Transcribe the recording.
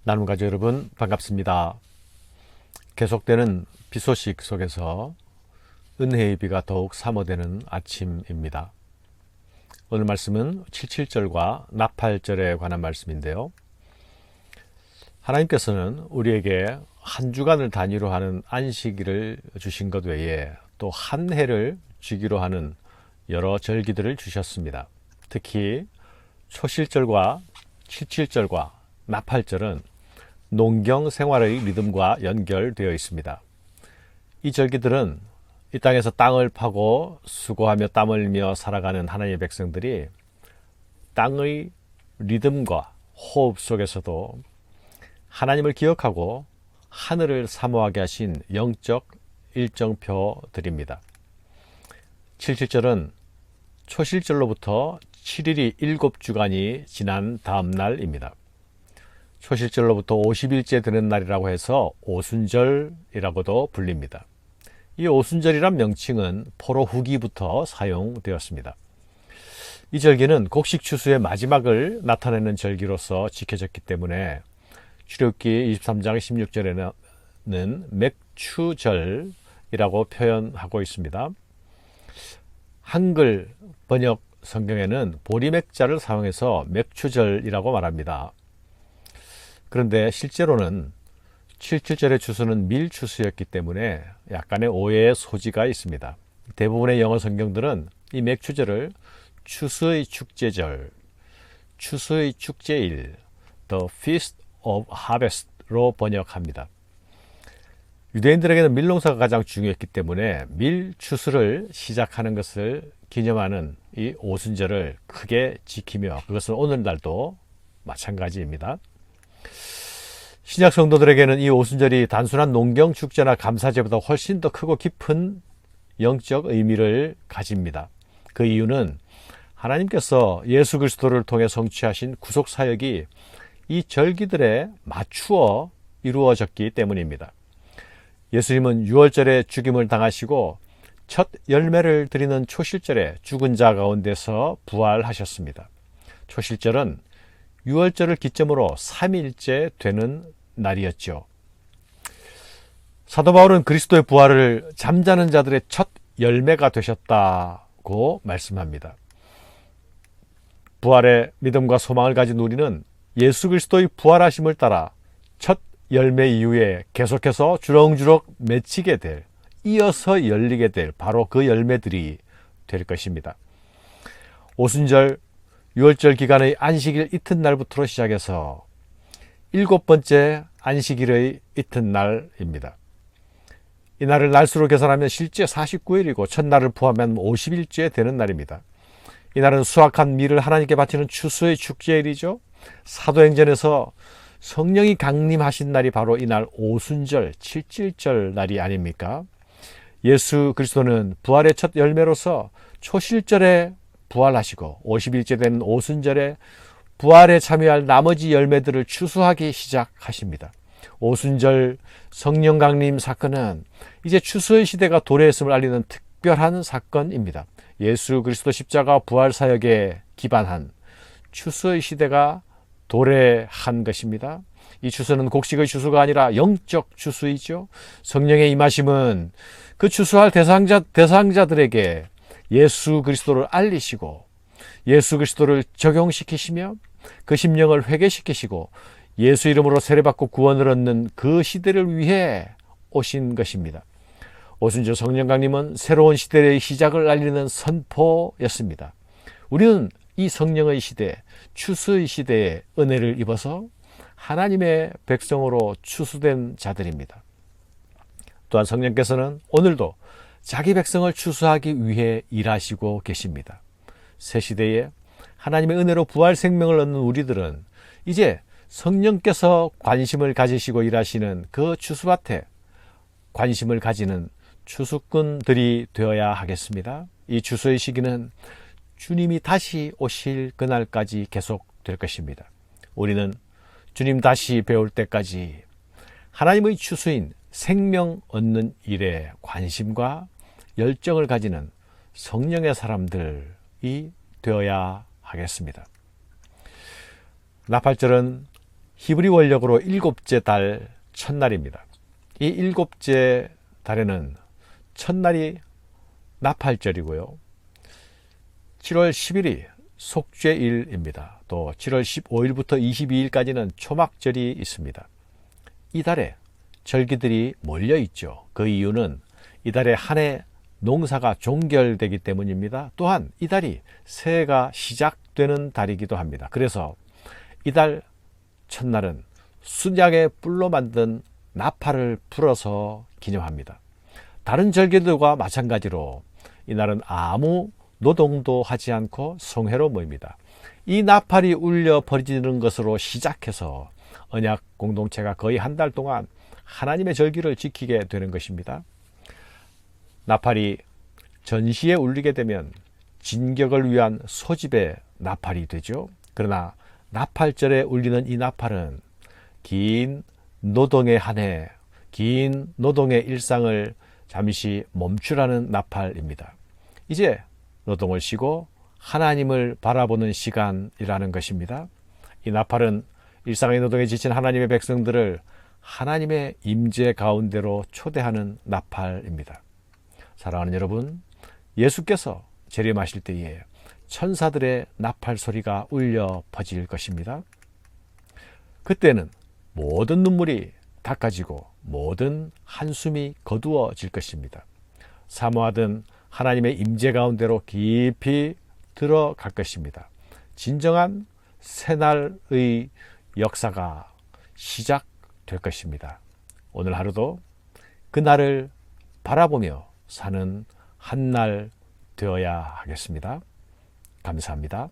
나눔 가족 여러분 반갑습니다. 계속되는 비 소식 속에서 은혜의 비가 더욱 사모되는 아침입니다. 오늘 말씀은 77절과 나팔절에 관한 말씀인데요. 하나님께서는 우리에게 한 주간을 단위로 하는 안식일을 주신 것 외에 또 한 해를 주기로 하는 여러 절기들을 주셨습니다. 특히 초실절과 77절과 나팔절은 농경 생활의 리듬과 연결되어 있습니다. 이 절기들은 이 땅에서 땅을 파고 수고하며 땀을 흘리며 살아가는 하나님의 백성들이 땅의 리듬과 호흡 속에서도 하나님을 기억하고 하늘을 사모하게 하신 영적 일정표들입니다. 77절은 초실절로부터 7일이 7주간이 지난 다음 날입니다. 초실절로부터 50일째 되는 날이라고 해서 오순절이라고도 불립니다. 이 오순절이란 명칭은 포로 후기부터 사용되었습니다. 이 절기는 곡식 추수의 마지막을 나타내는 절기로서 지켜졌기 때문에 출애굽기 23장 16절에는 맥추절이라고 표현하고 있습니다. 한글 번역 성경에는 보리맥자를 사용해서 맥추절이라고 말합니다. 그런데 실제로는 77절의 추수는 밀추수였기 때문에 약간의 오해의 소지가 있습니다. 대부분의 영어 성경들은 이 맥추절을 추수의 축제절, 추수의 축제일, The Feast of Harvest로 번역합니다. 유대인들에게는 밀농사가 가장 중요했기 때문에 밀추수를 시작하는 것을 기념하는 이 오순절을 크게 지키며 그것은 오늘날도 마찬가지입니다. 신약 성도들에게는 이 오순절이 단순한 농경 축제나 감사제보다 훨씬 더 크고 깊은 영적 의미를 가집니다. 그 이유는 하나님께서 예수 그리스도를 통해 성취하신 구속 사역이 이 절기들에 맞추어 이루어졌기 때문입니다. 예수님은 유월절에 죽임을 당하시고 첫 열매를 드리는 초실절에 죽은 자 가운데서 부활하셨습니다. 초실절은 유월절을 기점으로 3일째 되는 날이었죠. 사도 바울은 그리스도의 부활을 잠자는 자들의 첫 열매가 되셨다고 말씀합니다. 부활의 믿음과 소망을 가진 우리는 예수 그리스도의 부활하심을 따라 첫 열매 이후에 계속해서 주렁주렁 맺히게 될, 이어서 열리게 될 바로 그 열매들이 될 것입니다. 오순절, 유월절 기간의 안식일 이튿날부터 시작해서 7번째 안식일의 이튿날입니다. 이 날을 날수로 계산하면 실제 49일이고 첫날을 포함하면 50일째 되는 날입니다. 이 날은 수확한 밀을 하나님께 바치는 추수의 축제일이죠. 사도행전에서 성령이 강림하신 날이 바로 이날 오순절, 77절 날이 아닙니까? 예수 그리스도는 부활의 첫 열매로서 초실절에 부활하시고 50일째 되는 오순절에 부활에 참여할 나머지 열매들을 추수하기 시작하십니다. 오순절 성령 강림 사건은 이제 추수의 시대가 도래했음을 알리는 특별한 사건입니다. 예수 그리스도 십자가 부활 사역에 기반한 추수의 시대가 도래한 것입니다. 이 추수는 곡식의 추수가 아니라 영적 추수이죠. 성령의 임하심은 그 추수할 대상자들에게 예수 그리스도를 알리시고 예수 그리스도를 적용시키시며 그 심령을 회개시키시고 예수 이름으로 세례받고 구원을 얻는 그 시대를 위해 오신 것입니다. 오순절 성령 강림은 새로운 시대의 시작을 알리는 선포였습니다. 우리는 이 성령의 시대, 추수의 시대에 은혜를 입어서 하나님의 백성으로 추수된 자들입니다. 또한 성령께서는 오늘도 자기 백성을 추수하기 위해 일하시고 계십니다. 새 시대에 하나님의 은혜로 부활 생명을 얻는 우리들은 이제 성령께서 관심을 가지시고 일하시는 그 추수밭에 관심을 가지는 추수꾼들이 되어야 하겠습니다. 이 추수의 시기는 주님이 다시 오실 그날까지 계속될 것입니다. 우리는 주님 다시 배울 때까지 하나님의 추수인 생명 얻는 일에 관심과 열정을 가지는 성령의 사람들이 되어야 하겠습니다. 나팔절은 히브리 원력으로 일곱째 달 첫날입니다. 이 일곱째 달에는 첫날이 나팔절이고요. 7월 10일이 속죄일입니다. 또 7월 15일부터 22일까지는 초막절이 있습니다. 이 달에 절기들이 몰려 있죠. 그 이유는 이 달에 한 해 농사가 종결되기 때문입니다. 또한 이 달이 새해가 시작되는 달이기도 합니다. 그래서 이 달 첫날은 순양의 뿔로 만든 나팔을 불어서 기념합니다. 다른 절기들과 마찬가지로 이날은 아무 노동도 하지 않고 성회로 모입니다. 이 나팔이 울려 퍼지는 것으로 시작해서 언약 공동체가 거의 한 달 동안 하나님의 절기를 지키게 되는 것입니다. 나팔이 전시에 울리게 되면 진격을 위한 소집의 나팔이 되죠. 그러나 나팔절에 울리는 이 나팔은 긴 노동의 한 해, 긴 노동의 일상을 잠시 멈추라는 나팔입니다. 이제 노동을 쉬고 하나님을 바라보는 시간이라는 것입니다. 이 나팔은 일상의 노동에 지친 하나님의 백성들을 하나님의 임재 가운데로 초대하는 나팔입니다. 사랑하는 여러분, 예수께서 재림하실 때에 천사들의 나팔 소리가 울려 퍼질 것입니다. 그때는 모든 눈물이 닦아지고 모든 한숨이 거두어질 것입니다. 사모하던 하나님의 임재 가운데로 깊이 들어갈 것입니다. 진정한 새날의 역사가 시작될 것입니다. 오늘 하루도 그날을 바라보며 사는 한 날 되어야 하겠습니다. 감사합니다.